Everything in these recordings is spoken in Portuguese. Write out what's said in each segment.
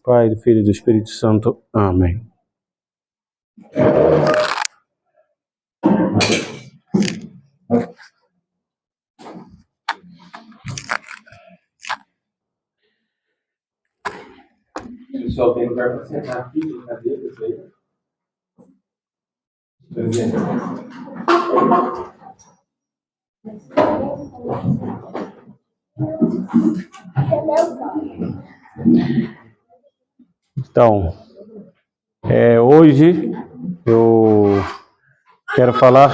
Pai, do Filho e do Espírito Santo. Amém. Pessoal, tem lugar para sentar aqui, na cadeira, isso aí. Então, hoje eu quero falar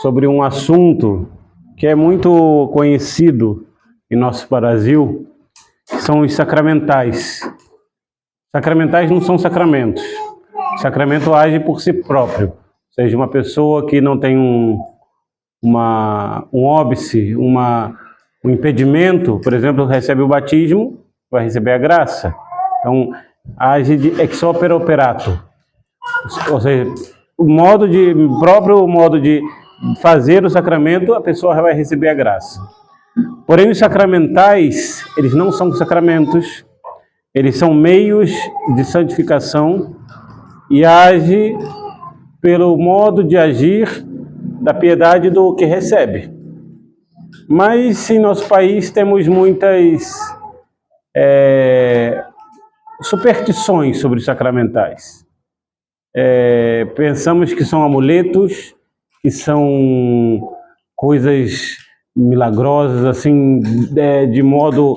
sobre um assunto que é muito conhecido em nosso Brasil, que são os sacramentais. Sacramentais não são sacramentos. Sacramento age por si próprio. Ou seja, uma pessoa que não tem um óbice, um impedimento, por exemplo, recebe o batismo, vai receber a graça. Então, age de ex opere operato. Ou seja, o próprio modo de fazer o sacramento, a pessoa vai receber a graça. Porém, os sacramentais, eles não são sacramentos, eles são meios de santificação e age pelo modo de agir da piedade do que recebe. Mas em nosso país temos muitas superstições sobre os sacramentais. Pensamos que são amuletos, que são coisas milagrosas, assim, de modo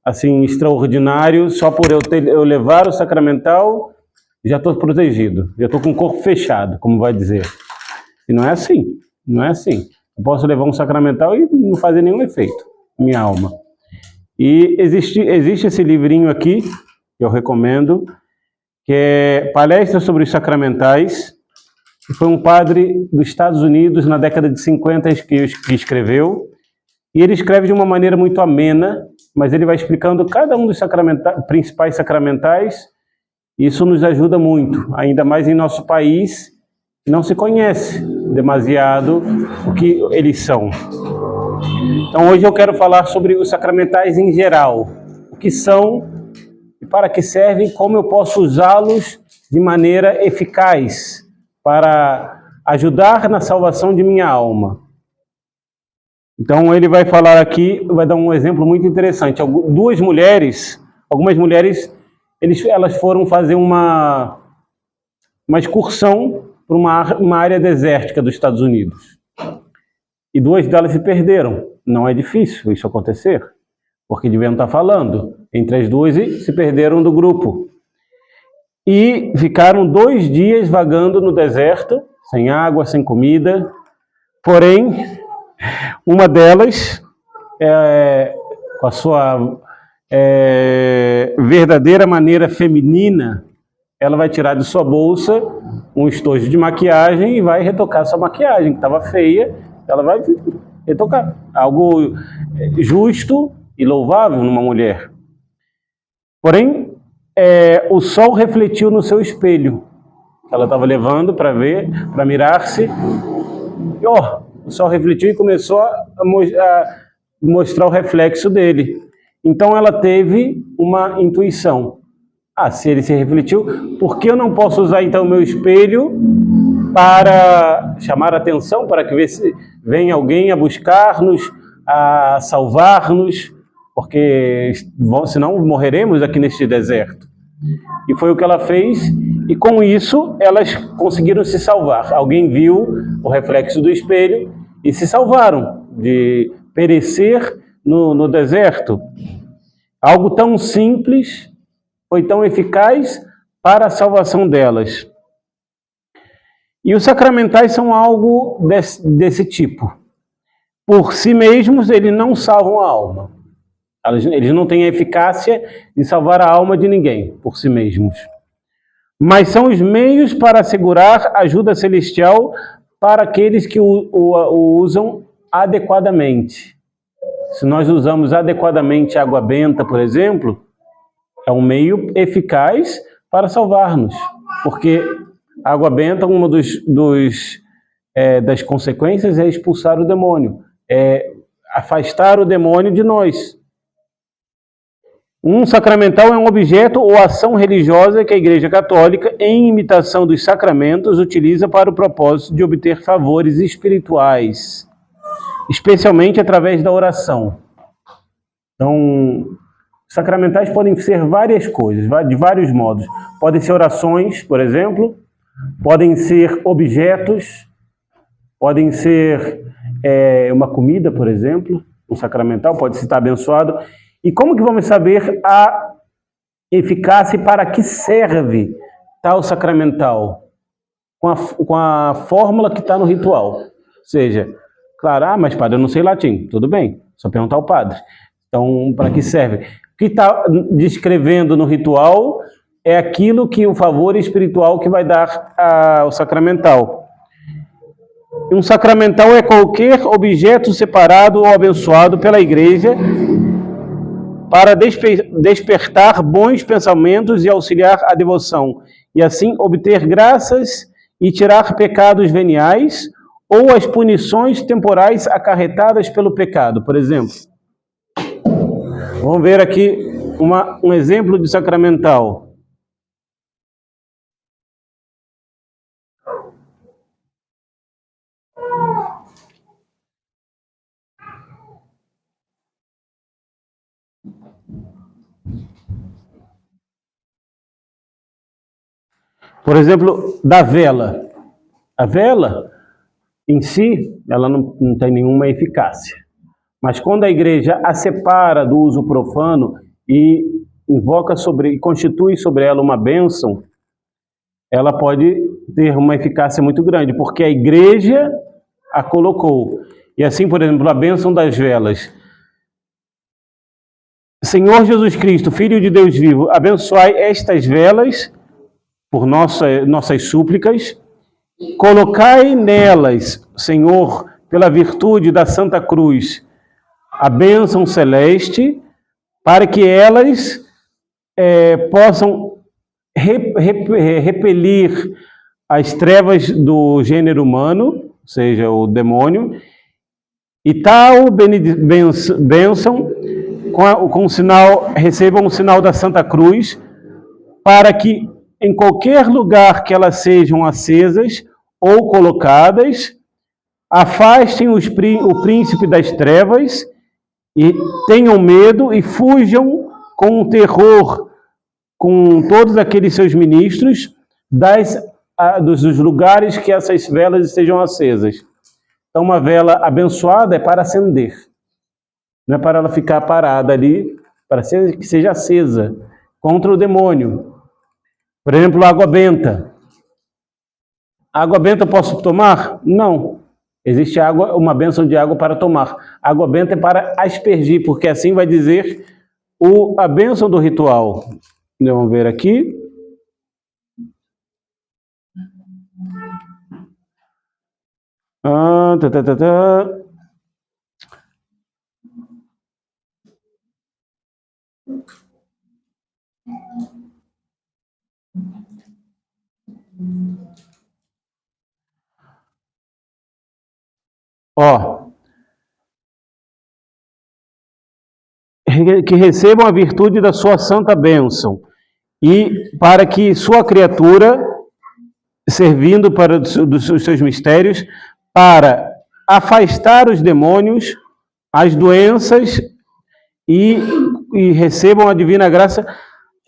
assim extraordinário. Só por eu levar o sacramental, já estou protegido, já estou com o corpo fechado, como vai dizer. E não é assim, não é assim. Eu posso levar um sacramental e não fazer nenhum efeito na minha alma. E existe esse livrinho aqui, que eu recomendo, que é Palestra sobre os Sacramentais, que foi um padre dos Estados Unidos na década de 50 que escreveu. E ele escreve de uma maneira muito amena, mas ele vai explicando cada um dos principais sacramentais. Isso nos ajuda muito, ainda mais em nosso país, não se conhece demasiado o que eles são. Então hoje eu quero falar sobre os sacramentais em geral, o que são e para que servem, como eu posso usá-los de maneira eficaz para ajudar na salvação de minha alma. Então ele vai falar aqui, vai dar um exemplo muito interessante. Algumas mulheres, elas foram fazer uma excursão para uma área desértica dos Estados Unidos. E 2 delas se perderam. Não é difícil isso acontecer, porque deviam estar falando. Entre as 2 se perderam do grupo. E ficaram 2 dias vagando no deserto, sem água, sem comida. Porém, uma delas, com a sua verdadeira maneira feminina, ela vai tirar de sua bolsa um estojo de maquiagem e vai retocar sua maquiagem, que estava feia, ela vai retocar. Algo justo e louvável numa mulher. Porém, o sol refletiu no seu espelho. Ela estava levando para mirar-se. E, o sol refletiu e começou a mostrar o reflexo dele. Então ela teve uma intuição. Se ele se refletiu, por que eu não posso usar então o meu espelho para chamar a atenção, para que venha alguém a buscar-nos, a salvar-nos, porque senão morreremos aqui neste deserto. E foi o que ela fez, e com isso elas conseguiram se salvar. Alguém viu o reflexo do espelho e se salvaram de perecer no deserto. Algo tão simples foi tão eficaz para a salvação delas. E os sacramentais são algo desse tipo. Por si mesmos, eles não salvam a alma. Eles não têm a eficácia de salvar a alma de ninguém, por si mesmos. Mas são os meios para assegurar ajuda celestial para aqueles que o usam adequadamente. Se nós usamos adequadamente a água benta, por exemplo, é um meio eficaz para salvar-nos. Porque a água benta, uma das consequências é expulsar o demônio, é afastar o demônio de nós. Um sacramental é um objeto ou ação religiosa que a Igreja Católica, em imitação dos sacramentos, utiliza para o propósito de obter favores espirituais, especialmente através da oração. Então, sacramentais podem ser várias coisas, de vários modos. Podem ser orações, por exemplo, podem ser objetos, podem ser uma comida, por exemplo, um sacramental pode estar abençoado. E como que vamos saber a eficácia e para que serve tal sacramental? Com a fórmula que está no ritual. Ou seja, claro, mas padre, eu não sei latim. Tudo bem, só perguntar ao padre. Então, para que serve? O que está descrevendo no ritual é aquilo que o favor espiritual que vai dar ao sacramental. Um sacramental é qualquer objeto separado ou abençoado pela Igreja para despertar bons pensamentos e auxiliar a devoção, e assim obter graças e tirar pecados veniais ou as punições temporais acarretadas pelo pecado. Por exemplo, vamos ver aqui um exemplo de sacramental. Por exemplo, da vela. A vela, em si, ela não tem nenhuma eficácia. Mas quando a Igreja a separa do uso profano e constitui sobre ela uma bênção, ela pode ter uma eficácia muito grande, porque a Igreja a colocou. E assim, por exemplo, a bênção das velas. Senhor Jesus Cristo, Filho de Deus vivo, abençoai estas velas por nossas súplicas, colocai nelas, Senhor, pela virtude da Santa Cruz, a bênção celeste, para que elas possam repelir as trevas do gênero humano, ou seja, o demônio, e tal bênção com o sinal, recebam o sinal da Santa Cruz, para que em qualquer lugar que elas sejam acesas ou colocadas, afastem o príncipe das trevas e tenham medo e fujam com terror com todos aqueles seus ministros dos lugares que essas velas estejam acesas. Então, uma vela abençoada é para acender, não é para ela ficar parada ali, para que seja acesa contra o demônio. Por exemplo, água benta. Água benta posso tomar? Não. Existe uma bênção de água para tomar. Água benta é para aspergir, porque assim vai dizer a bênção do ritual. Vamos ver aqui. Que recebam a virtude da sua santa bênção, e para que sua criatura, servindo para dos seus mistérios, para afastar os demônios, as doenças, e recebam a divina graça,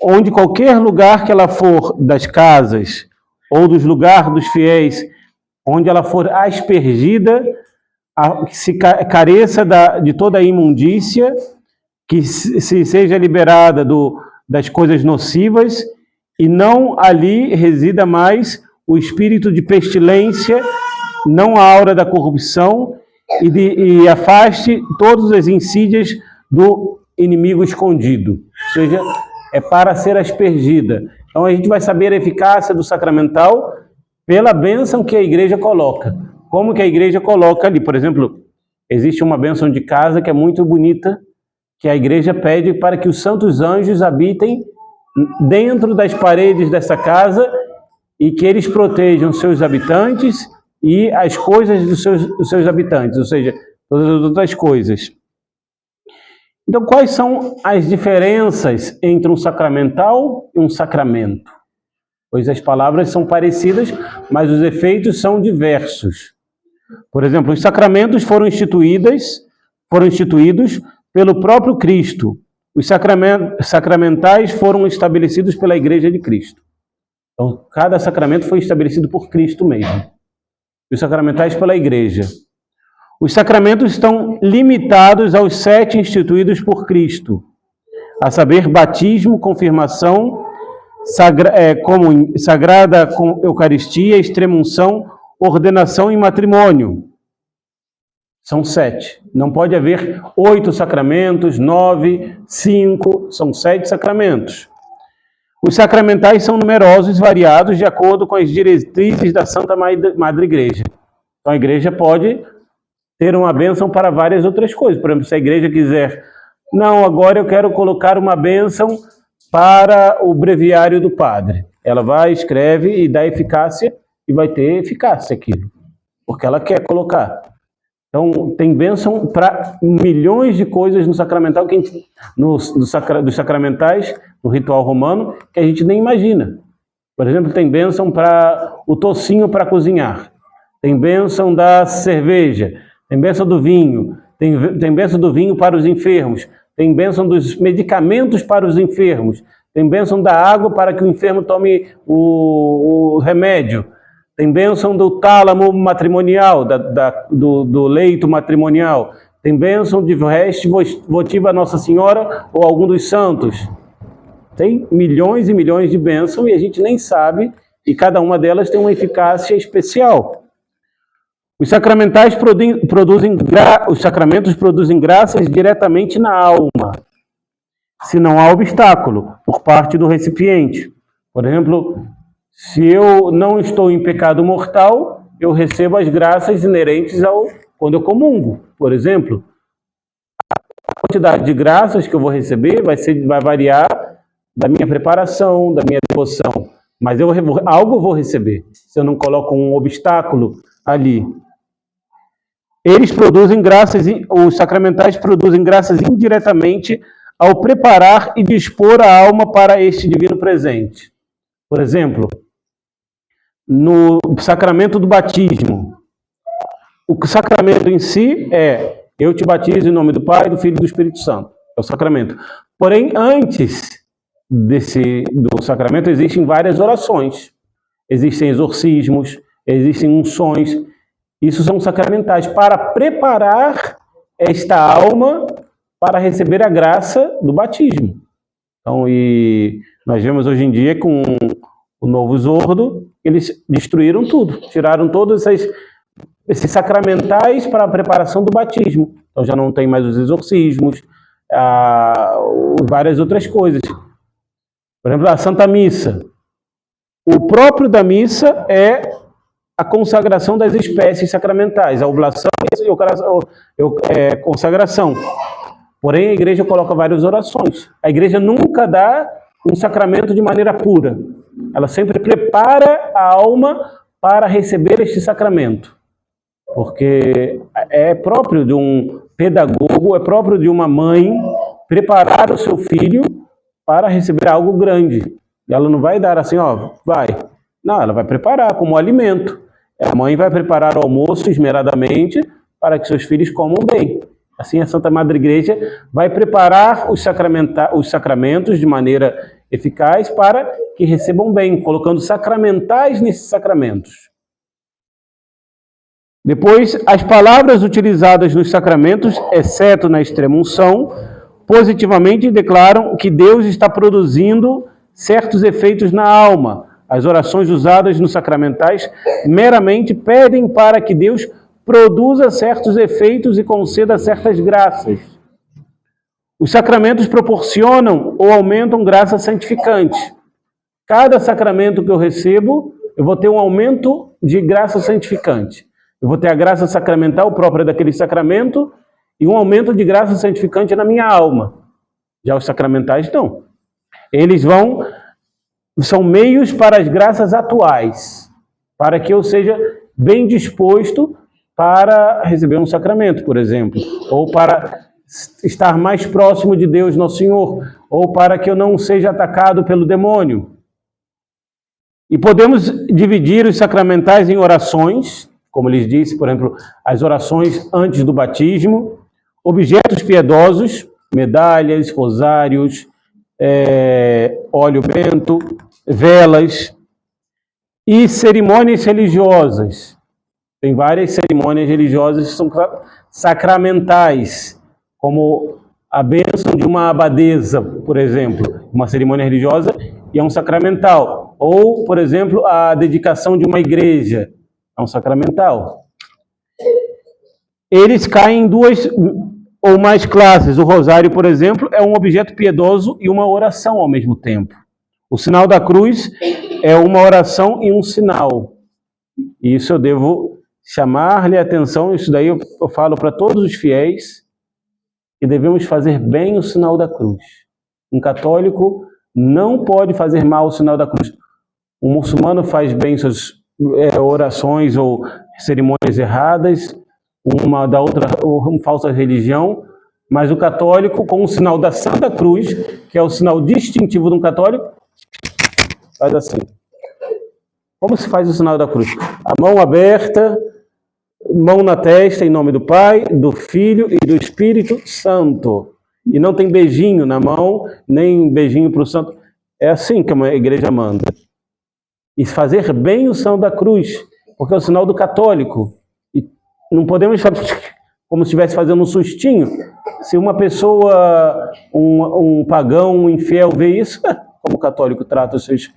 onde qualquer lugar que ela for, das casas, ou dos lugares dos fiéis, onde ela for aspergida, que se careça de toda a imundícia, que seja liberada das coisas nocivas, e não ali resida mais o espírito de pestilência, não a aura da corrupção, e afaste todas as insídias do inimigo escondido. Ou seja, é para ser aspergida. Então a gente vai saber a eficácia do sacramental pela bênção que a Igreja coloca. Como que a Igreja coloca ali? Por exemplo, existe uma bênção de casa que é muito bonita, que a Igreja pede para que os santos anjos habitem dentro das paredes dessa casa e que eles protejam seus habitantes e as coisas dos seus habitantes, ou seja, todas as outras coisas. Então, quais são as diferenças entre um sacramental e um sacramento? Pois as palavras são parecidas, mas os efeitos são diversos. Por exemplo, os sacramentos foram instituídos pelo próprio Cristo. Os sacramentais foram estabelecidos pela Igreja de Cristo. Então, cada sacramento foi estabelecido por Cristo mesmo. E os sacramentais pela Igreja. Os sacramentos estão limitados aos 7 instituídos por Cristo, a saber, batismo, confirmação, sagrada Eucaristia, extrema-unção, ordenação e matrimônio. São 7. Não pode haver 8 sacramentos, 9, 5, são 7 sacramentos. Os sacramentais são numerosos e variados de acordo com as diretrizes da Santa Madre Igreja. Então a Igreja pode ter uma bênção para várias outras coisas. Por exemplo, se a Igreja quiser, não, agora eu quero colocar uma bênção para o breviário do padre. Ela vai, escreve e dá eficácia, e vai ter eficácia aquilo, porque ela quer colocar. Então, tem bênção para milhões de coisas no sacramental, dos sacramentais, no ritual romano, que a gente nem imagina. Por exemplo, tem bênção para o tocinho para cozinhar, tem bênção da cerveja, tem bênção do vinho, tem bênção do vinho para os enfermos, tem bênção dos medicamentos para os enfermos, tem bênção da água para que o enfermo tome o remédio, tem bênção do tálamo matrimonial, do leito matrimonial, tem bênção de reste votiva a Nossa Senhora ou algum dos santos. Tem milhões e milhões de bênçãos e a gente nem sabe, e cada uma delas tem uma eficácia especial. Os sacramentais os sacramentos produzem graças diretamente na alma, se não há obstáculo por parte do recipiente. Por exemplo, se eu não estou em pecado mortal, eu recebo as graças inerentes quando eu comungo. Por exemplo, a quantidade de graças que eu vou receber vai variar da minha preparação, da minha devoção, mas algo eu vou receber, se eu não coloco um obstáculo ali. Os sacramentais produzem graças indiretamente ao preparar e dispor a alma para este divino presente. Por exemplo, no sacramento do batismo, o sacramento em si é: eu te batizo em nome do Pai, do Filho e do Espírito Santo. É o sacramento. Porém, antes do sacramento existem várias orações. Existem exorcismos, existem unções. Isso são sacramentais para preparar esta alma para receber a graça do batismo. Então, e nós vemos hoje em dia com o novo Exordo, eles destruíram tudo, tiraram todos esses sacramentais para a preparação do batismo. Então já não tem mais os exorcismos, várias outras coisas. Por exemplo, a Santa Missa. O próprio da missa é a consagração das espécies sacramentais, a oblação e a consagração. Porém, a igreja coloca várias orações. A igreja nunca dá um sacramento de maneira pura. Ela sempre prepara a alma para receber este sacramento. Porque é próprio de um pedagogo, é próprio de uma mãe preparar o seu filho para receber algo grande. Ela não vai dar assim, ó, vai. Não, ela vai preparar como alimento. A mãe vai preparar o almoço esmeradamente para que seus filhos comam bem. Assim, a Santa Madre Igreja vai preparar os sacramentos de maneira eficaz para que recebam bem, colocando sacramentais nesses sacramentos. Depois, as palavras utilizadas nos sacramentos, exceto na extrema-unção, positivamente declaram que Deus está produzindo certos efeitos na alma. As orações usadas nos sacramentais meramente pedem para que Deus produza certos efeitos e conceda certas graças. Os sacramentos proporcionam ou aumentam graça santificante. Cada sacramento que eu recebo, eu vou ter um aumento de graça santificante. Eu vou ter a graça sacramental própria daquele sacramento e um aumento de graça santificante na minha alma. Já os sacramentais não. Eles são meios para as graças atuais, para que eu seja bem disposto para receber um sacramento, por exemplo, ou para estar mais próximo de Deus, nosso Senhor, ou para que eu não seja atacado pelo demônio. E podemos dividir os sacramentais em orações, como lhes disse, por exemplo, as orações antes do batismo, objetos piedosos, medalhas, rosários, óleo bento, velas, e cerimônias religiosas. Tem várias cerimônias religiosas que são sacramentais, como a bênção de uma abadesa, por exemplo, uma cerimônia religiosa e é um sacramental. Ou, por exemplo, a dedicação de uma igreja, é um sacramental. Eles caem em duas ou mais classes. O rosário, por exemplo, é um objeto piedoso e uma oração ao mesmo tempo. O sinal da cruz é uma oração e um sinal. Isso eu devo chamar-lhe a atenção, isso daí eu falo para todos os fiéis, que devemos fazer bem o sinal da cruz. Um católico não pode fazer mal o sinal da cruz. O muçulmano faz bem suas orações ou cerimônias erradas, uma da outra, uma falsa religião, mas o católico, com o sinal da Santa Cruz, que é o sinal distintivo de um católico, faz assim. Como se faz o sinal da cruz? A mão aberta, mão na testa, em nome do Pai, do Filho e do Espírito Santo. E não tem beijinho na mão, nem beijinho para o santo. É assim que a igreja manda. E fazer bem o sinal da cruz, porque é o sinal do católico. E não podemos fazer como se estivesse fazendo um sustinho. Se uma pessoa, um pagão, um infiel vê isso, como o católico trata os seus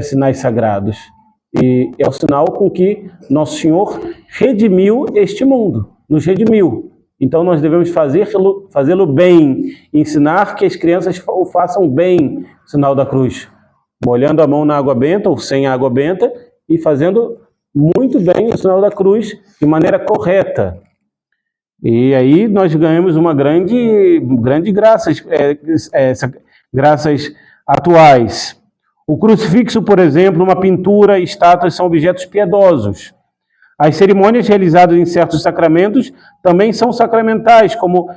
sinais sagrados. E é o sinal com que Nosso Senhor redimiu este mundo, nos redimiu. Então nós devemos fazê-lo bem, ensinar que as crianças o façam bem, o sinal da cruz, molhando a mão na água benta ou sem água benta e fazendo muito bem o sinal da cruz de maneira correta. E aí nós ganhamos uma grande graças, graças atuais. O crucifixo, por exemplo, uma pintura, estátuas são objetos piedosos. As cerimônias realizadas em certos sacramentos também são sacramentais, como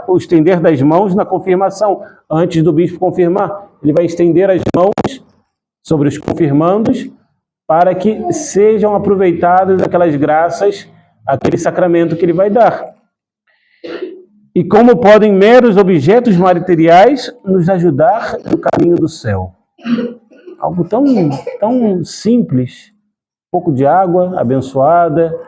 o estender das mãos na confirmação, antes do bispo confirmar. Ele vai estender as mãos sobre os confirmandos para que sejam aproveitadas aquelas graças, aquele sacramento que ele vai dar. E como podem meros objetos materiais nos ajudar no caminho do céu? Algo tão simples, um pouco de água abençoada,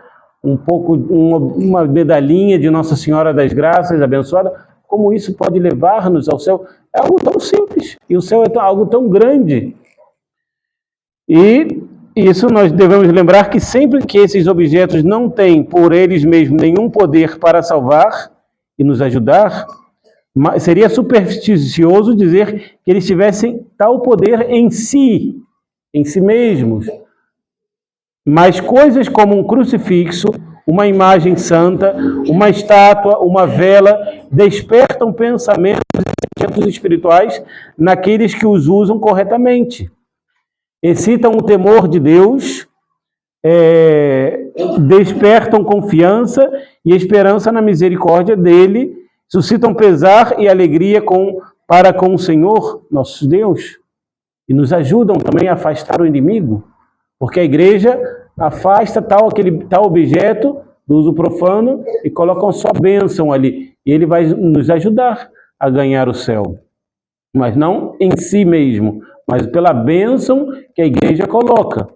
uma medalhinha de Nossa Senhora das Graças abençoada, como isso pode levar-nos ao céu? É algo tão simples, e o céu é algo tão grande. E isso nós devemos lembrar que sempre que esses objetos não têm por eles mesmos nenhum poder para salvar e nos ajudar, seria supersticioso dizer que eles tivessem tal poder em si mesmos. Mas coisas como um crucifixo, uma imagem santa, uma estátua, uma vela, despertam pensamentos e sentimentos espirituais naqueles que os usam corretamente. Excitam o temor de Deus, despertam confiança e esperança na misericórdia dele, suscitam pesar e alegria para com o Senhor, nosso Deus, e nos ajudam também a afastar o inimigo, porque a igreja afasta tal objeto do uso profano e coloca a sua bênção ali, e ele vai nos ajudar a ganhar o céu, mas não em si mesmo, mas pela bênção que a igreja coloca.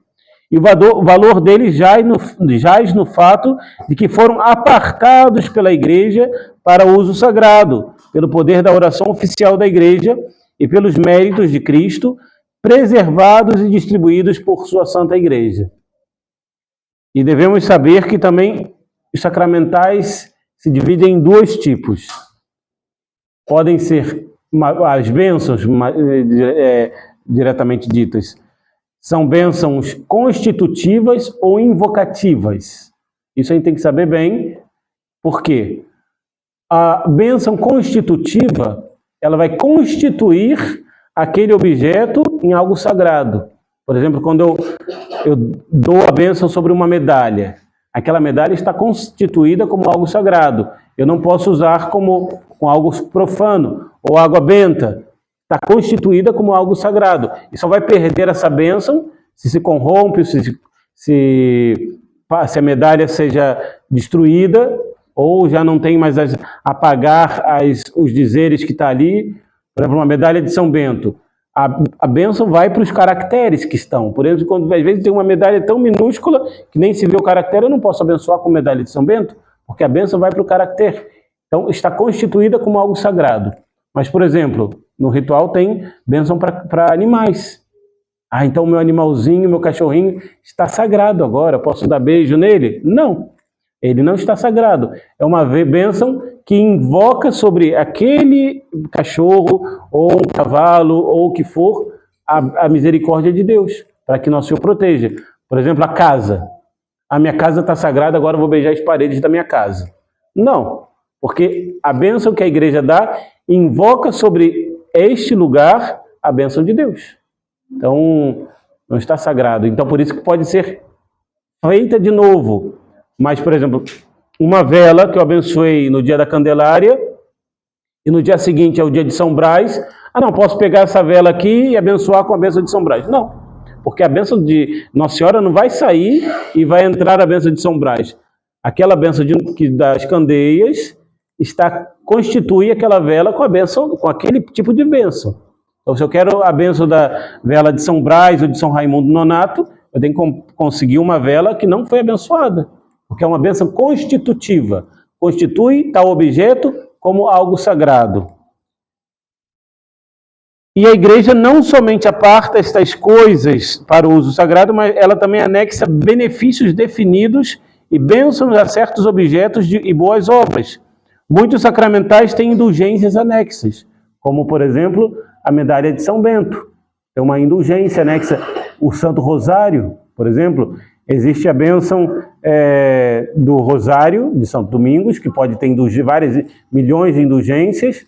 E o valor deles jaz no fato de que foram apartados pela igreja para uso sagrado, pelo poder da oração oficial da igreja e pelos méritos de Cristo, preservados e distribuídos por sua santa igreja. E devemos saber que também os sacramentais se dividem em dois tipos. Podem ser as bênçãos diretamente ditas, são bênçãos constitutivas ou invocativas. Isso a gente tem que saber bem, porque a bênção constitutiva, ela vai constituir aquele objeto em algo sagrado. Por exemplo, quando eu dou a bênção sobre uma medalha, aquela medalha está constituída como algo sagrado. Eu não posso usar com algo profano, ou água benta. Está constituída como algo sagrado. E só vai perder essa bênção se corrompe, se a medalha seja destruída, ou já não tem mais a pagar os dizeres que está ali. Por exemplo, uma medalha de São Bento. A bênção vai para os caracteres que estão. Por exemplo, quando às vezes tem uma medalha tão minúscula que nem se vê o caractere, eu não posso abençoar com medalha de São Bento, porque a bênção vai para o caractere. Então, está constituída como algo sagrado. Mas, por exemplo, no ritual tem bênção para animais. Então o meu animalzinho, meu cachorrinho está sagrado agora, posso dar beijo nele? Não, ele não está sagrado. É uma bênção que invoca sobre aquele cachorro, ou um cavalo, ou o que for, a misericórdia de Deus, para que nosso Senhor proteja. Por exemplo, a casa. A minha casa está sagrada, agora eu vou beijar as paredes da minha casa. Não, porque a bênção que a igreja dá invoca sobre este lugar a bênção de Deus. Então, não está sagrado. Então, por isso que pode ser feita de novo. Mas, por exemplo, uma vela que eu abençoei no dia da Candelária, e no dia seguinte é o dia de São Brás. Não, posso pegar essa vela aqui e abençoar com a bênção de São Brás. Não, porque a bênção de Nossa Senhora não vai sair e vai entrar a bênção de São Brás. Aquela bênção das candeias constitui aquela vela com a bênção, com aquele tipo de bênção. Então, se eu quero a bênção da vela de São Brás ou de São Raimundo Nonato, eu tenho que conseguir uma vela que não foi abençoada, porque é uma bênção constitutiva. Constitui tal objeto como algo sagrado. E a igreja não somente aparta estas coisas para o uso sagrado, mas ela também anexa benefícios definidos e bênçãos a certos objetos e boas obras. Muitos sacramentais têm indulgências anexas, como, por exemplo, a medalha de São Bento. É uma indulgência anexa. O Santo Rosário, por exemplo, existe a bênção do Rosário de Santo Domingos, que pode ter várias milhões de indulgências,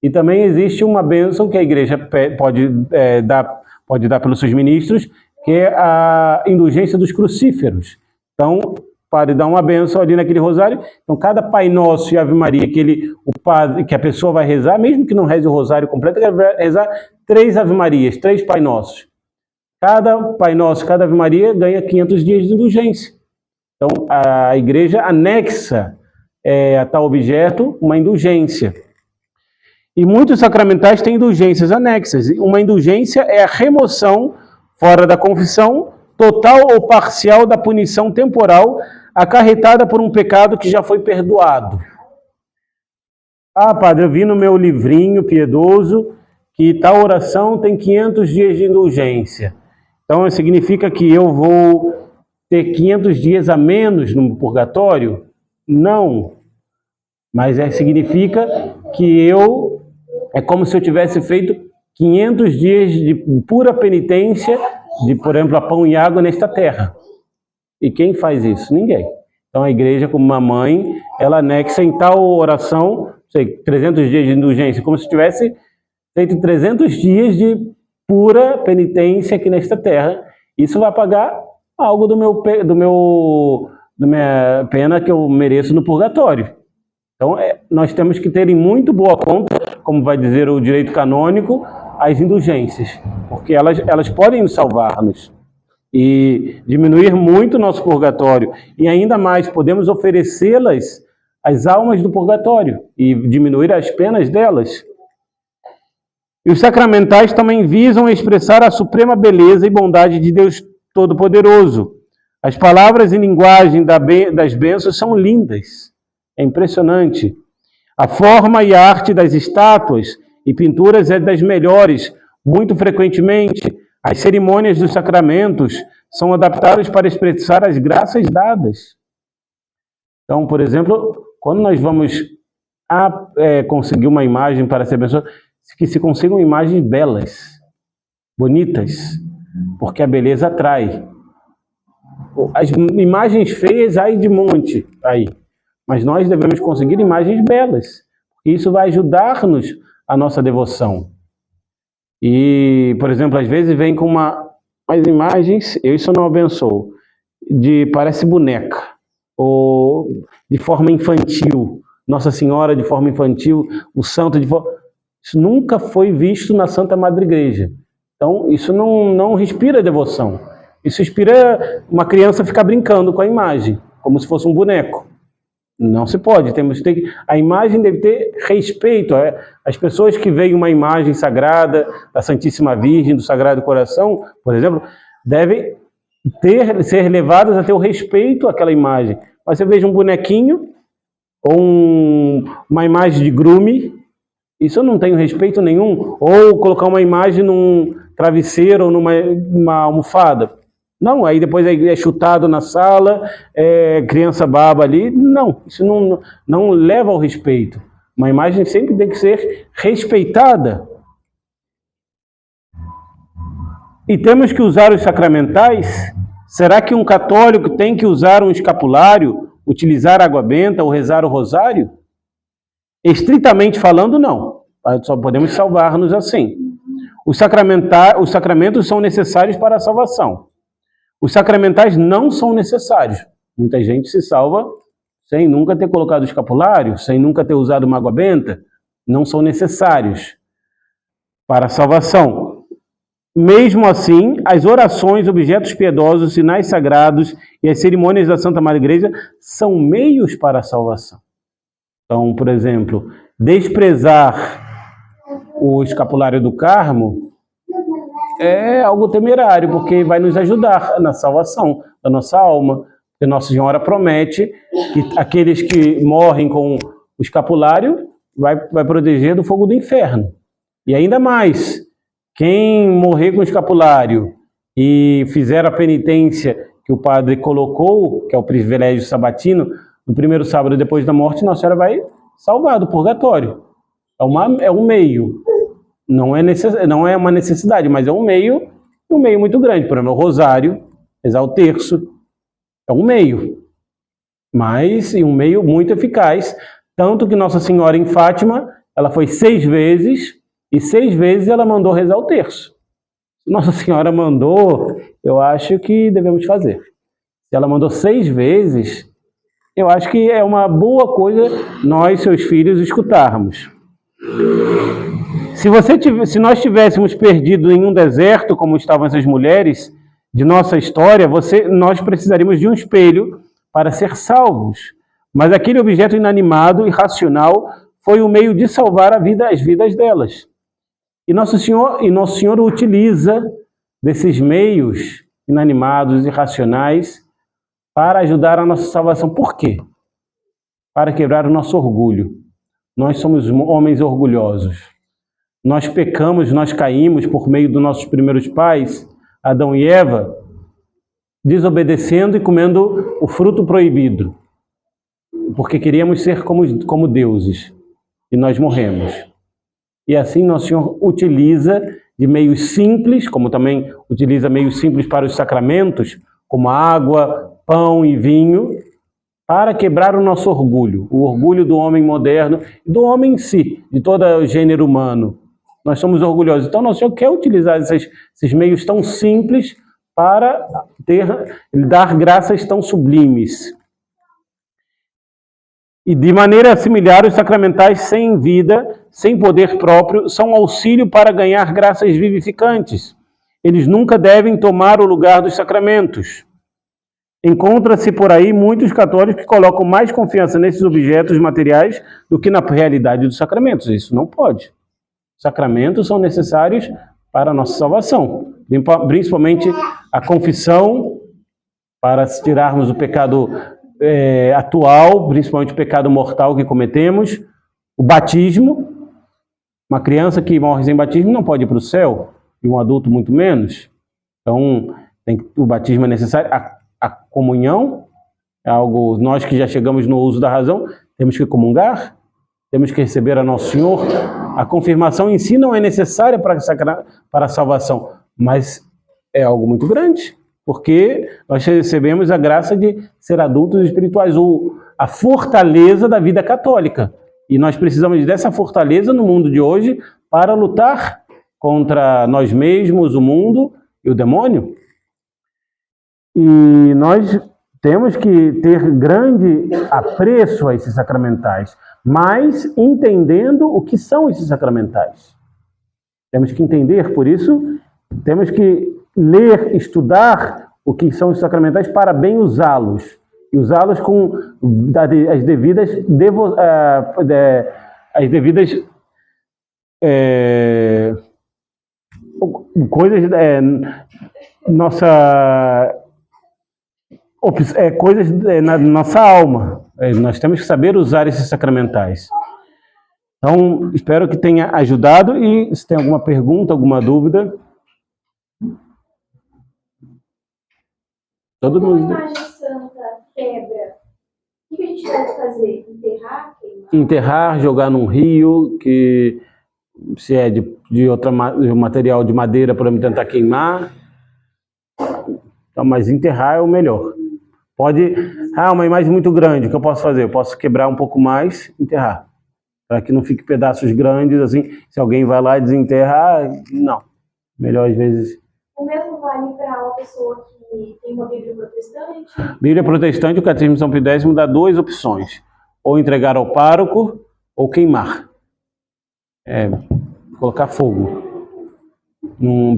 e também existe uma bênção que a igreja pode dar pelos seus ministros, que é a indulgência dos crucíferos. Então, para dar uma bênção ali naquele rosário, então cada Pai Nosso e Ave Maria que a pessoa vai rezar, mesmo que não reze o rosário completo, vai rezar 3 Ave Marias, 3 Pai Nossos. Cada Pai Nosso, cada Ave Maria ganha 500 dias de indulgência. Então, a igreja anexa a tal objeto uma indulgência. E muitos sacramentais têm indulgências anexas. Uma indulgência é a remoção, fora da confissão, total ou parcial da punição temporal acarretada por um pecado que já foi perdoado. Padre, eu vi no meu livrinho piedoso que tal oração tem 500 dias de indulgência. Então, significa que eu vou ter 500 dias a menos no purgatório? Não. Mas significa que é como se eu tivesse feito 500 dias de pura penitência, de, por exemplo, a pão e água nesta terra. E quem faz isso? Ninguém. Então a igreja, como uma mãe, ela anexa em tal oração, 300 dias de indulgência, como se tivesse feito 300 dias de pura penitência aqui nesta terra. Isso vai pagar algo da minha pena que eu mereço no purgatório. Então, nós temos que ter em muito boa conta, como vai dizer o direito canônico, as indulgências, porque elas podem salvar-nos e diminuir muito o nosso purgatório. E ainda mais, podemos oferecê-las às almas do purgatório e diminuir as penas delas. E os sacramentais também visam expressar a suprema beleza e bondade de Deus Todo-Poderoso. As palavras e linguagem das bênçãos são lindas. É impressionante. A forma e a arte das estátuas e pinturas é das melhores. Muito frequentemente, as cerimônias dos sacramentos são adaptadas para expressar as graças dadas. Então, por exemplo, quando nós vamos conseguir uma imagem para ser abençoada, que se consigam imagens belas, bonitas, porque a beleza atrai. As imagens feias, aí de monte, aí. Mas nós devemos conseguir imagens belas. Isso vai ajudar-nos a nossa devoção. E, por exemplo, às vezes vem com umas imagens, isso não abençoo, parece boneca, ou de forma infantil. Nossa Senhora de forma infantil, o santo de forma... Isso nunca foi visto na Santa Madre Igreja. Então, isso não respira devoção. Isso inspira uma criança ficar brincando com a imagem, como se fosse um boneco. Não se pode. A imagem deve ter respeito. As pessoas que veem uma imagem sagrada da Santíssima Virgem, do Sagrado Coração, por exemplo, devem ser levadas a ter o respeito àquela imagem. Mas você veja um bonequinho ou uma imagem de grume, isso eu não tenho respeito nenhum. Ou colocar uma imagem num travesseiro ou numa almofada. Não, aí depois é chutado na sala, criança baba ali. Não, isso não leva ao respeito. Uma imagem sempre tem que ser respeitada. E temos que usar os sacramentais? Será que um católico tem que usar um escapulário, utilizar água benta ou rezar o rosário? Estritamente falando, não. Só podemos salvar-nos assim. Os sacramentos são necessários para a salvação. Os sacramentais não são necessários. Muita gente se salva sem nunca ter colocado o escapulário, sem nunca ter usado uma água benta. Não são necessários para a salvação. Mesmo assim, as orações, objetos piedosos, sinais sagrados e as cerimônias da Santa Madre Igreja são meios para a salvação. Então, por exemplo, desprezar o escapulário do Carmo é algo temerário, porque vai nos ajudar na salvação da nossa alma. Porque Nossa Senhora promete que aqueles que morrem com o escapulário vai proteger do fogo do inferno. E ainda mais, quem morrer com o escapulário e fizer a penitência que o padre colocou, que é o privilégio sabatino, no primeiro sábado depois da morte, Nossa Senhora vai salvar do purgatório. É um meio. Não é uma necessidade, mas é um meio muito grande. Por exemplo, o rosário, rezar o terço, é um meio. Mas um meio muito eficaz. Tanto que Nossa Senhora em Fátima, ela foi 6 vezes, e 6 vezes ela mandou rezar o terço. Se Nossa Senhora mandou, eu acho que devemos fazer. Se ela mandou 6 vezes, eu acho que é uma boa coisa nós, seus filhos, escutarmos. Se nós tivéssemos perdido em um deserto, como estavam essas mulheres de nossa história, nós precisaríamos de um espelho para ser salvos. Mas aquele objeto inanimado e racional foi o meio de salvar as vidas delas. E Nosso Senhor utiliza desses meios inanimados e racionais para ajudar a nossa salvação. Por quê? Para quebrar o nosso orgulho. Nós somos homens orgulhosos. Nós pecamos, nós caímos por meio dos nossos primeiros pais, Adão e Eva, desobedecendo e comendo o fruto proibido, porque queríamos ser como deuses, e nós morremos. E assim Nosso Senhor utiliza de meios simples, como também utiliza meios simples para os sacramentos, como água, pão e vinho, para quebrar o nosso orgulho, o orgulho do homem moderno, do homem em si, de todo o gênero humano. Nós somos orgulhosos. Então, Nosso Senhor quer utilizar esses meios tão simples para dar graças tão sublimes. E de maneira similar, os sacramentais sem vida, sem poder próprio, são auxílio para ganhar graças vivificantes. Eles nunca devem tomar o lugar dos sacramentos. Encontra-se por aí muitos católicos que colocam mais confiança nesses objetos materiais do que na realidade dos sacramentos. Isso não pode. Sacramentos são necessários para a nossa salvação, principalmente a confissão, para tirarmos o pecado atual, principalmente o pecado mortal que cometemos, o batismo. Uma criança que morre sem batismo não pode ir para o céu, e um adulto muito menos. Então, o batismo é necessário. A comunhão é algo, nós que já chegamos no uso da razão, temos que comungar, temos que receber a Nosso Senhor. A confirmação em si não é necessária para a salvação, mas é algo muito grande, porque nós recebemos a graça de ser adultos espirituais, ou a fortaleza da vida católica. E nós precisamos dessa fortaleza no mundo de hoje para lutar contra nós mesmos, o mundo e o demônio. E nós temos que ter grande apreço a esses sacramentais, mas entendendo o que são esses sacramentais. Temos que entender, por isso, temos que ler, estudar o que são os sacramentais para bem usá-los. E usá-los com as devidas coisas, coisas na nossa alma. Nós temos que saber usar esses sacramentais. Então, espero que tenha ajudado e se tem alguma pergunta, alguma dúvida. Todo mundo. A imagem santa quebra. O que a gente deve fazer? Enterrar? Queimar? Enterrar, jogar num rio, que se é de outro material de madeira, podemos tentar queimar. Então, mas enterrar é o melhor. Pode... uma imagem muito grande, o que eu posso fazer? Eu posso quebrar um pouco mais, enterrar. Para que não fique pedaços grandes, assim, se alguém vai lá e desenterrar, não. Melhor às vezes... O mesmo vale para uma pessoa que tem uma Bíblia protestante? Bíblia protestante, o Catecismo de São Pio X dá duas opções. Ou entregar ao pároco, ou queimar. Colocar fogo.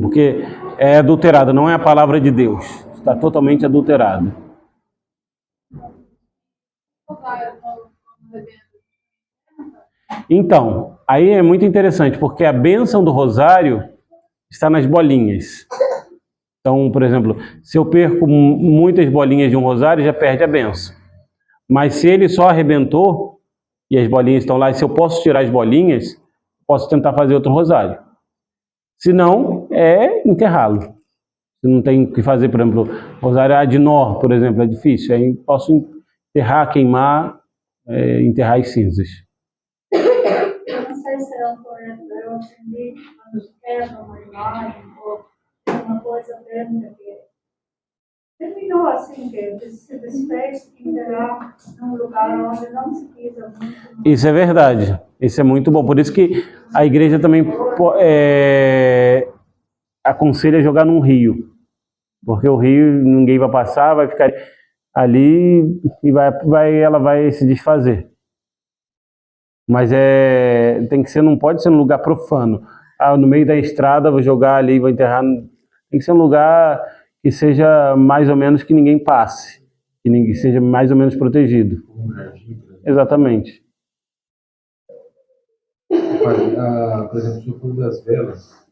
Porque é adulterado, não é a palavra de Deus. Está totalmente adulterado. Então, aí é muito interessante, porque a bênção do rosário está nas bolinhas. Então, por exemplo, se eu perco muitas bolinhas de um rosário, já perde a bênção. Mas se ele só arrebentou, e as bolinhas estão lá, e se eu posso tirar as bolinhas, posso tentar fazer outro rosário. Se não, é enterrá-lo. Se não tem o que fazer, por exemplo, rosário ad nor, por exemplo, é difícil. Aí posso enterrar, queimar, enterrar as cinzas. Eu não sei se é um correto, eu aprendi quando quebra uma imagem ou uma coisa dentro que terminou assim, que se desfez e enterrar num lugar onde não se pisa muito. Isso é verdade, isso é muito bom. Por isso que a igreja também aconselha jogar num rio. Porque o rio ninguém vai passar, vai ficar ali e ela vai se desfazer. Mas tem que ser, não pode ser num lugar profano. No meio da estrada, vou jogar ali, vou enterrar. Tem que ser um lugar que seja mais ou menos que ninguém passe. Que ninguém seja mais ou menos protegido. Exatamente. Por exemplo, no culto das velas,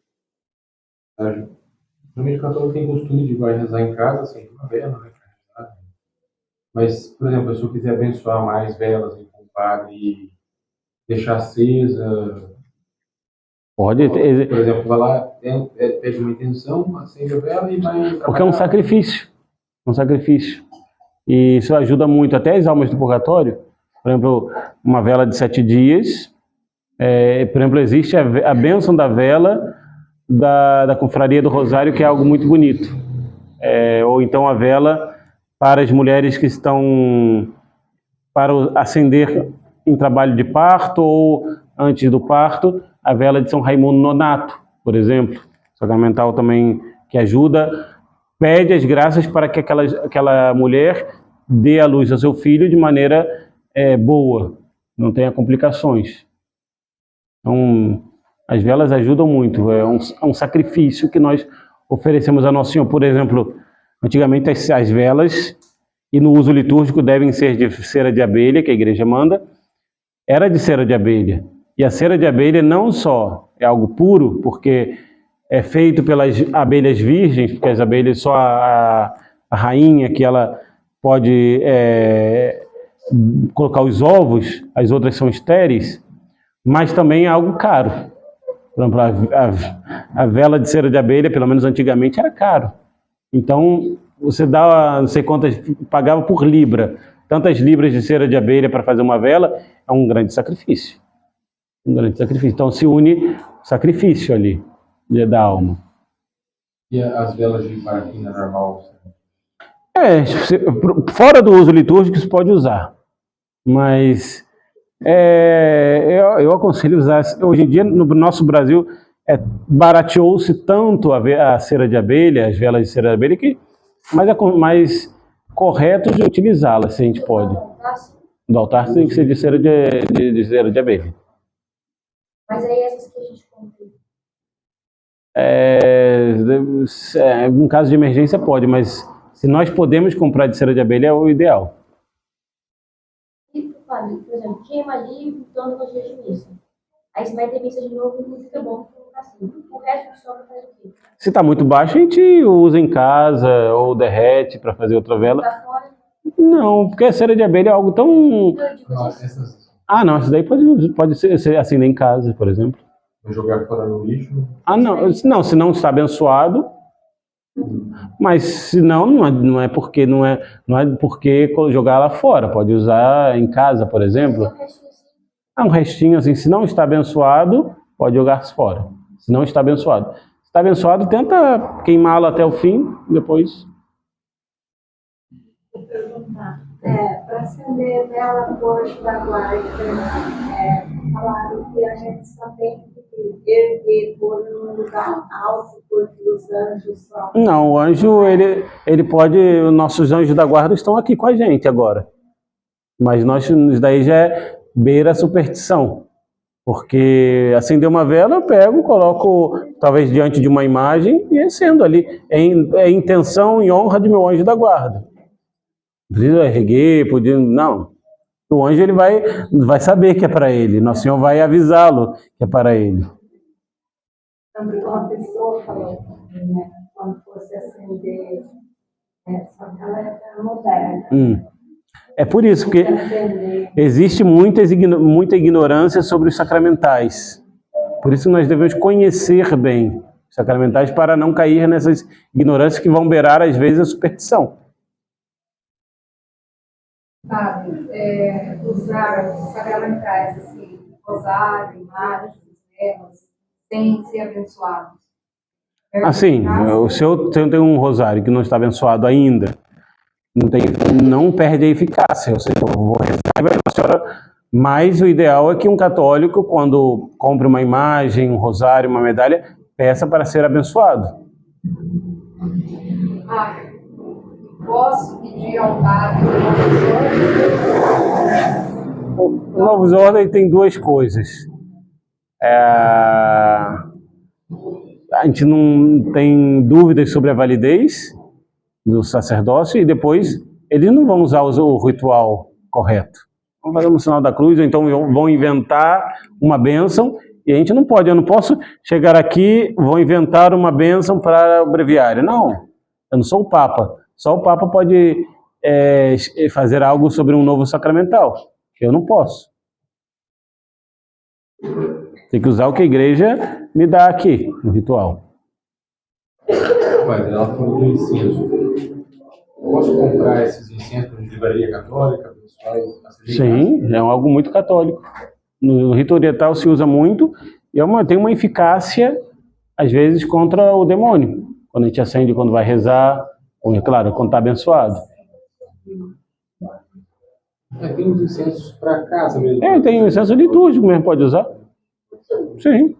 normalmente o católico tem costume de vai rezar em casa, assim, uma vela, né? Mas, por exemplo, se eu quiser abençoar mais velas com o padre e deixar acesa. Pode. Por exemplo, vai lá, pede uma intenção, acende a vela e vai trabalhar. Porque é um sacrifício. Um sacrifício. E isso ajuda muito. Até as almas do purgatório, por exemplo, uma vela de 7 dias. Por exemplo, existe a bênção da vela da confraria do Rosário, que é algo muito bonito. Ou então a vela para as mulheres que estão para acender em trabalho de parto ou antes do parto, a vela de São Raimundo Nonato, por exemplo, sacramental também, que ajuda, pede as graças para que aquela mulher dê à luz ao seu filho de maneira boa, não tenha complicações. Então, as velas ajudam muito, é um sacrifício que nós oferecemos a Nosso Senhor. Por exemplo, antigamente as velas, e no uso litúrgico, devem ser de cera de abelha, que a igreja manda, era de cera de abelha. E a cera de abelha não só é algo puro, porque é feito pelas abelhas virgens, porque as abelhas, só a rainha, que ela pode colocar os ovos, as outras são estéreis, mas também é algo caro. Por exemplo, a vela de cera de abelha, pelo menos antigamente, era caro. Então, você dá, não sei quantas, pagava por libra. Tantas libras de cera de abelha para fazer uma vela, é um grande sacrifício. Um grande sacrifício. Então, se une sacrifício ali, da alma. E as velas de parafina normal? Fora do uso litúrgico, você pode usar. Mas eu aconselho usar. Hoje em dia, no nosso Brasil, barateou-se tanto a cera de abelha, as velas de cera de abelha, que mais correto de utilizá-las, se a gente pode. Do altar tem que ser de cera de cera de abelha. Mas aí essas que a gente comprou. Em caso de emergência pode, mas se nós podemos comprar de cera de abelha é o ideal. E, por exemplo, queima ali dando nos dias de missa. Aí você vai ter missa de novo e não fica bom colocar assim. O resto que sobra faz o quê? Se está muito baixo, a gente usa em casa ou derrete para fazer outra vela. Pra fora? Não, porque a cera de abelha é algo tão... Eu digo assim. Ah, não, isso daí pode ser acender em casa, por exemplo. Jogar fora no lixo. Ah, não, se não está abençoado, mas se não, não é porque jogar lá fora, pode usar em casa, por exemplo. Um restinho assim, se não está abençoado, pode jogar fora. Se não está abençoado. Se está abençoado, tenta queimá-lo até o fim, depois... Vou perguntar. Para acender vela do anjo da guarda, falaram que a gente só tem que erguer, pôr num lugar alto, porque os anjos só. Não, o anjo, ele pode... Nossos anjos da guarda estão aqui com a gente agora. Mas isso daí já é beira a superstição. Porque acender uma vela, eu pego, coloco talvez diante de uma imagem e acendo ali. É intenção e honra de meu anjo da guarda. Não precisa erguer, não. O anjo ele vai saber que é para ele. Nosso Senhor vai avisá-lo que é para ele. Também uma pessoa falou, né, quando fosse acender, só que ela é moderna. É por isso que existe muita ignorância sobre os sacramentais. Por isso nós devemos conhecer bem os sacramentais para não cair nessas ignorâncias que vão beirar às vezes a superstição. Sabe, usar sacramentais, assim, rosário, imagens, velas, sem ser abençoados. Assim, o senhor tem um rosário que não está abençoado ainda, não perde a eficácia, ou seja, eu vou rezar e vai a senhora. Mas o ideal é que um católico, quando compre uma imagem, um rosário, uma medalha, peça para ser abençoado. Posso pedir ao padre O Novus Ordo tem duas coisas. A gente não tem dúvidas sobre a validez do sacerdócio e depois eles não vão usar o ritual correto. Vão fazer um sinal da cruz, ou então vão inventar uma bênção e a gente não pode. Eu não posso chegar aqui, vou inventar uma bênção para o breviário. Não, eu não sou o Papa. Só o Papa pode fazer algo sobre um novo sacramental. Eu não posso. Tem que usar o que a igreja me dá aqui, no ritual. Mas ela falou do incenso. Eu posso comprar esses incensos de livraria católica, pessoal? Sim, é algo muito católico. No rito oriental se usa muito e tem uma eficácia, às vezes, contra o demônio. Quando a gente acende, quando vai rezar, ou, claro, quando está abençoado. Tem uns incensos para casa mesmo. Tem um incenso litúrgico mesmo, pode usar. Sim.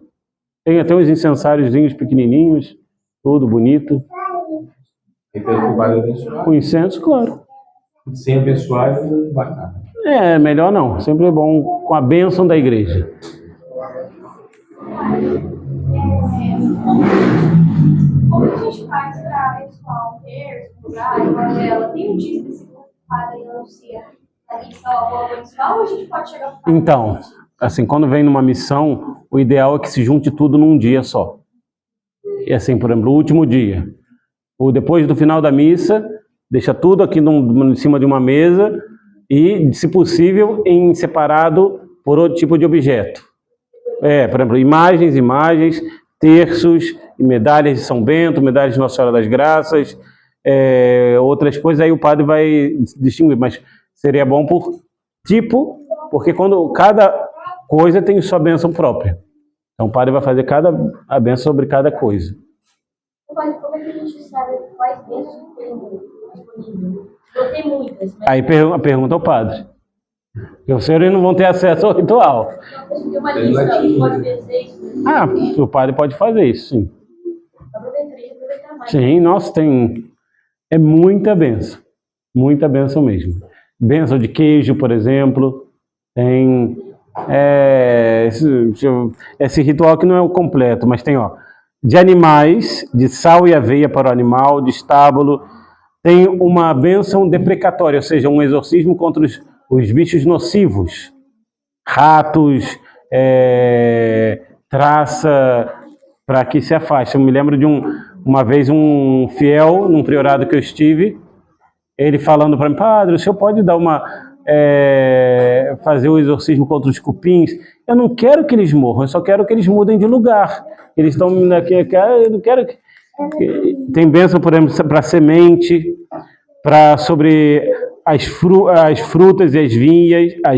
Tem até uns incensáriozinhos pequenininhos, tudo bonito. Tem que abençoar. Com incenso, claro. Sem abençoar, não vai nada. Melhor não. Sempre é bom com a bênção da igreja. Como a gente faz para abençoar o terço, uma vela? Tem um dia específico que o padre anuncia a missão, vou abençoar, ou a gente pode chegar para Então, assim, quando vem numa missão, o ideal é que se junte tudo num dia só. E assim, por exemplo, o último dia. Ou depois do final da missa, deixa tudo aqui em cima de uma mesa e, se possível, em separado por outro tipo de objeto. Por exemplo, imagens, terços, medalhas de São Bento, medalhas de Nossa Senhora das Graças, outras coisas, aí o padre vai distinguir, mas seria bom por tipo, porque quando cada coisa tem sua bênção própria. Então o padre vai fazer a bênção sobre cada coisa. Como é que a gente sabe quais bênçãos tem disponível? Eu tenho muitas, mas... Aí pergunta ao padre. Porque os senhores não vão ter acesso ao ritual. Tem uma lista, pode fazer isso. O padre pode fazer isso, sim. Aproveitar mais. Sim, nossa, é muita bênção mesmo. bênção de queijo, por exemplo. Tem esse ritual que não é o completo, mas tem, ó, de animais, de sal e aveia para o animal, de estábulo. Tem uma bênção deprecatória, ou seja, um exorcismo contra os bichos nocivos, ratos, traça, para que se afaste. Eu me lembro de uma vez um fiel, num priorado que eu estive, ele falando para mim: padre, o senhor pode dar fazer o exorcismo contra os cupins? Eu não quero que eles morram, eu só quero que eles mudem de lugar. Eles estão aqui, eu não quero que... Tem bênção, por exemplo, para semente, sobre as frutas e as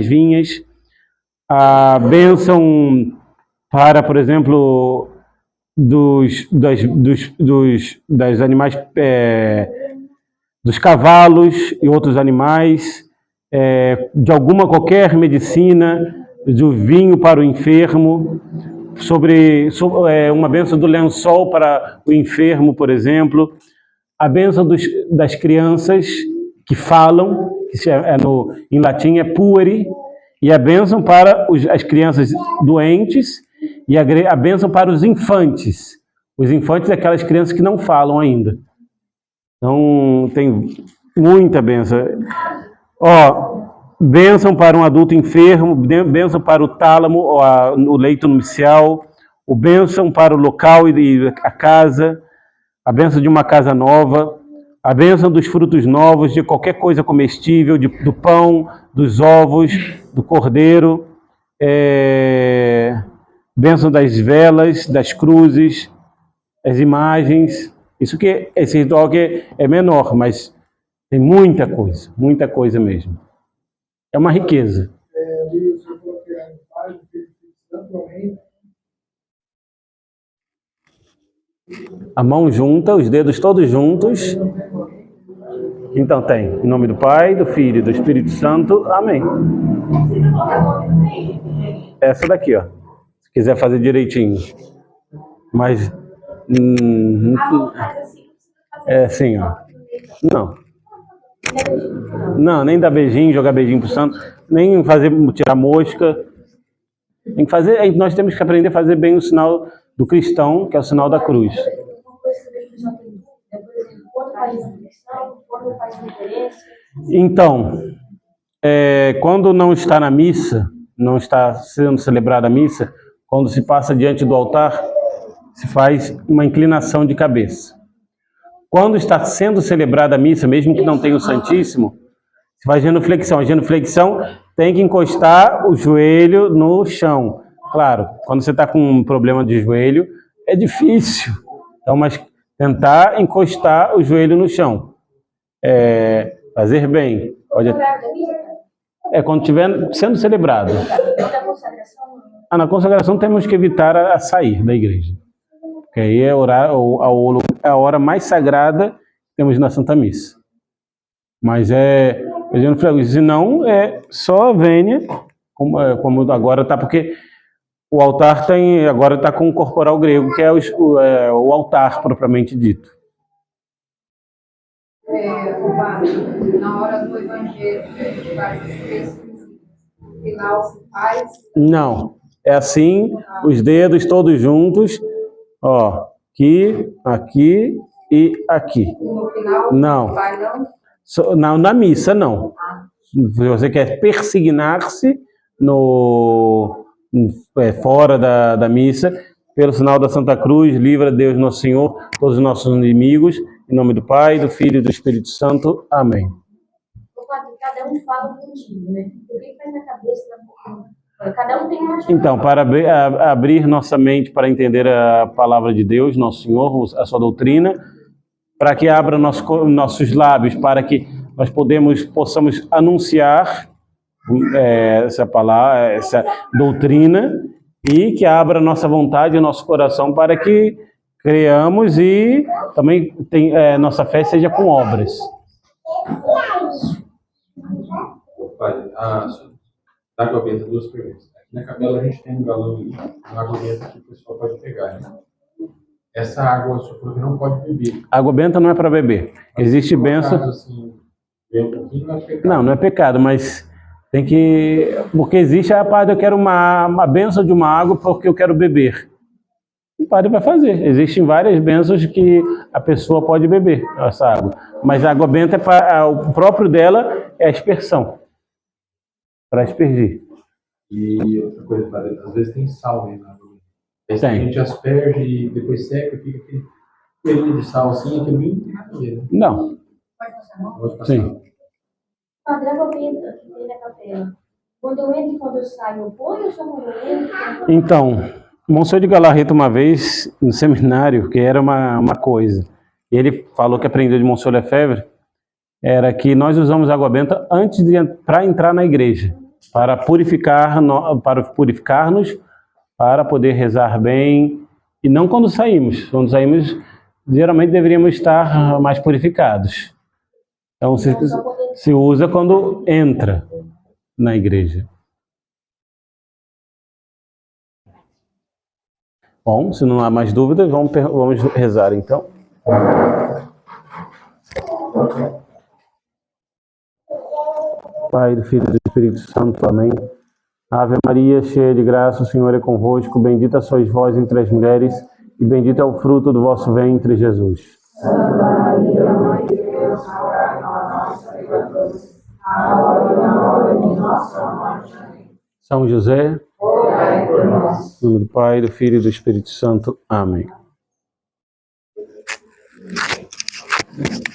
vinhas. A bênção para, por exemplo, das animais, dos cavalos e outros animais, de qualquer medicina, do vinho para o enfermo, sobre uma bênção do lençol para o enfermo, por exemplo, a bênção das crianças que falam, que em latim é pueri, e a bênção para as crianças doentes, e a bênção para os infantes. Os infantes é aquelas crianças que não falam ainda. Então, tem muita bênção. Ó, bênção para um adulto enfermo, bênção para o tálamo, o leito nupcial, o bênção para o local e a casa, a bênção de uma casa nova, a bênção dos frutos novos, de qualquer coisa comestível, do pão, dos ovos, do cordeiro, bênção das velas, das cruzes, as imagens. Esse ritual que é menor, mas tem muita coisa mesmo. É uma riqueza. A mão junta, os dedos todos juntos. Então tem, em nome do Pai, do Filho e do Espírito Santo. Amém. Essa daqui, ó. Se quiser fazer direitinho. Mas... assim, ó. Não, nem dar beijinho, jogar beijinho pro santo, nem tirar mosca. Tem que fazer, nós temos que aprender a fazer bem o sinal do cristão, que é o sinal da cruz. Então, quando não está na missa, não está sendo celebrada a missa, quando se passa diante do altar, se faz uma inclinação de cabeça. Quando está sendo celebrada a missa, mesmo que não tenha o Santíssimo, se faz genuflexão. A genuflexão tem que encostar o joelho no chão. Claro, quando você está com um problema de joelho, é difícil. Então, mas tentar encostar o joelho no chão. Fazer bem. Quando estiver sendo celebrado. Na consagração temos que evitar a sair da igreja. Porque aí é a hora mais sagrada que temos na Santa Missa. Mas se não, é só a vênia, como agora está, porque o altar agora está com o corporal grego, que é o altar propriamente dito. Na hora do evangelho, a gente faz os textos, no final se faz. Não, é assim, os dedos todos juntos, ó, aqui e aqui. No final, não. Vai não? Na missa, não. Se você quer persignar-se fora da missa, pelo sinal da Santa Cruz, livra Deus Nosso Senhor, todos os nossos inimigos, em nome do Pai, do Filho e do Espírito Santo. Amém. Cada um fala um pouquinho, né? O que faz na cabeça da cada um tem uma... Então, para abrir nossa mente para entender a palavra de Deus, Nosso Senhor, a sua doutrina, para que abra nossos lábios, para que nós possamos anunciar essa palavra, essa doutrina, e que abra nossa vontade e nosso coração para que creamos e também nossa fé seja com obras. Olha, da água benta, duas perguntas. Aqui na capela a gente tem um galão ali, uma água benta que o pessoal pode pegar, né? Essa água, o senhor falou que não pode beber. Água benta não é para beber. Existe bênção. Caso, assim, Beber um pouquinho não é pecado. Não, não é pecado, mas tem que... Porque existe a parte, eu quero uma bênção de uma água porque eu quero beber. O padre vai fazer. Existem várias bênçãos que a pessoa pode beber essa água. Mas a água benta, o próprio dela é a aspersão. Para aspergir. E outra coisa, padre, às vezes tem sal aí na água. Aí a Tem. gente asperge e depois seca, fica aquele coelhinho de sal assim, aquilo não tem nada a ver, né? Não. Pode passar. Sim. Padre, água benta que tem na capela. Quando eu entro e quando eu saio, eu ponho ou só quando eu entro? Então, Monsenhor de Galarreta, uma vez, no seminário, que era uma coisa, e ele falou que aprendeu de Monsenhor Lefebvre, era que nós usamos água benta antes para entrar na igreja, para purificar-nos, para poder rezar bem, e não quando saímos. Quando saímos, geralmente deveríamos estar mais purificados. Então, se usa quando entra na igreja. Bom, se não há mais dúvidas, vamos rezar então. Pai, do Filho e do Espírito Santo, amém. Ave Maria, cheia de graça, o Senhor é convosco, bendita sois vós entre as mulheres, e bendito é o fruto do vosso ventre, Jesus. Santa Maria, Mãe de Deus, rogai por nós, pecadores, agora e na hora de nossa morte. Amém. São José, Rogai por nós. em nome do Pai, do Filho e do Espírito Santo. Amém.